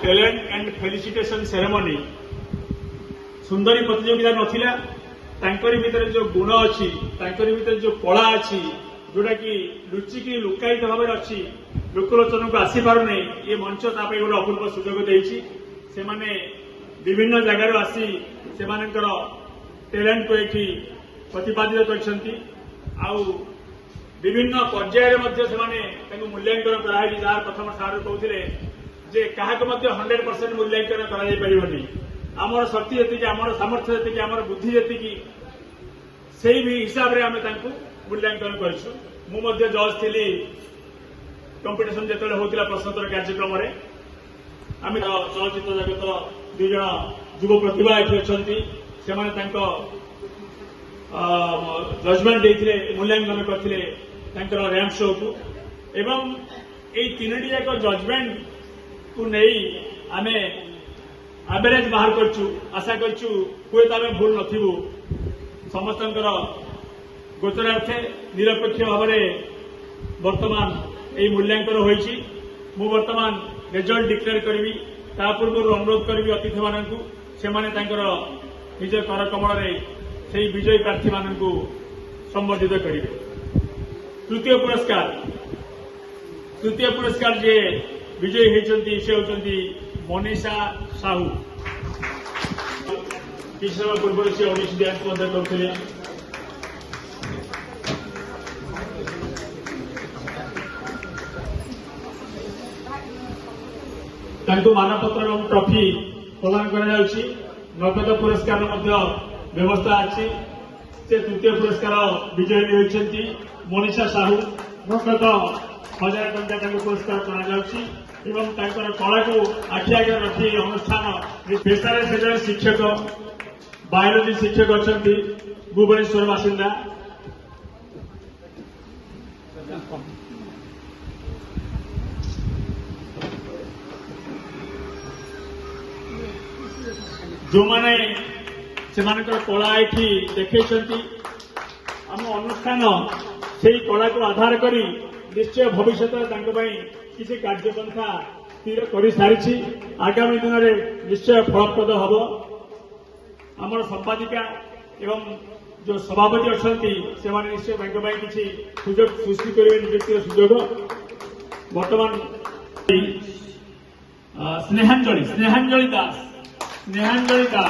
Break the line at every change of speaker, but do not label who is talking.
Talent and felicitation ceremony सुंदरी प्रतियोगिता नथिला तांकरी भीतर जो गुण अच्छी तांकरी भीतर जो कला अच्छी जोटा कि लुचिकी लुकायित भाव अच्छी लोकलोचन को आसी पारुनी ये मंच ताप गोटे अपूर्व सुजोग देछि से माने विभिन्न जगार आसी से टैलेंट को एठी प्रतिपादित करछंती आउ विभिन्न पर्यायर मूल्यांकन कराई जार प्रथम सार कहते जे क्या 100% मूल्यांकन कर आमर शक्ति जी आमर सामर्थ्य जी आमर बुद्धि जी से भी हिसाब से आम मूल्यांकन करूँ जज थी कंपिटिशन जो होता प्रश्नोत्तर कार्यक्रम आम चलचित्र जगत दुई जन युव प्रतिभा ये अच्छा से जजमेंट देते मूल्यांकन करते रैंप शो को एवं यही तीनोटी जाक जजमेंट को नहीं आम एवरेज बाहर करछु आशा करछु हुए तो आम भूल नथिबु समस्त गोचरार्थे निरपेक्ष भाव वर्तमान यही मूल्यांकन होईछि मु वर्तमान रिजल्ट डिक्लेयर करी ता पूर्व अनुरोध करी अतिथि मानू से निज कर कमल से विजयी प्रार्थी मानू संबर्धित करेंगे। तृतीय पुरस्कार जे विजयी होती से होती मनीषा साहू किसी समय पूर्व से ओडिसी डांस करते मानपत्र और ट्रॉफी प्रदान कर नगद पुरस्कार व्यवस्था अच्छी से तृतीय पुरस्कार विजयी होती मनीषा साहू नगद 1000 टंका पुरस्कार कर कला को आखि आगे रखी अनुष्ठान पेशार से जन शिक्षक बायोलोजी शिक्षक अच्छा भुवनेश्वर बासिंदा जो माने से कला ये देखते आम अनुष्ठान से कला को आधार करी निश्चय भविष्य किसी कार्यपंथा स्थिर कर सारी आगामी दिन में निश्चय फलप्रद हम आमर संपादिका एवं जो सभापति अच्छा से निश्चय किसी सुजोग सृष्टि करेंगे नियुक्तिर सुजोग बर्तमान स्नेहांजलि दास
अच्छा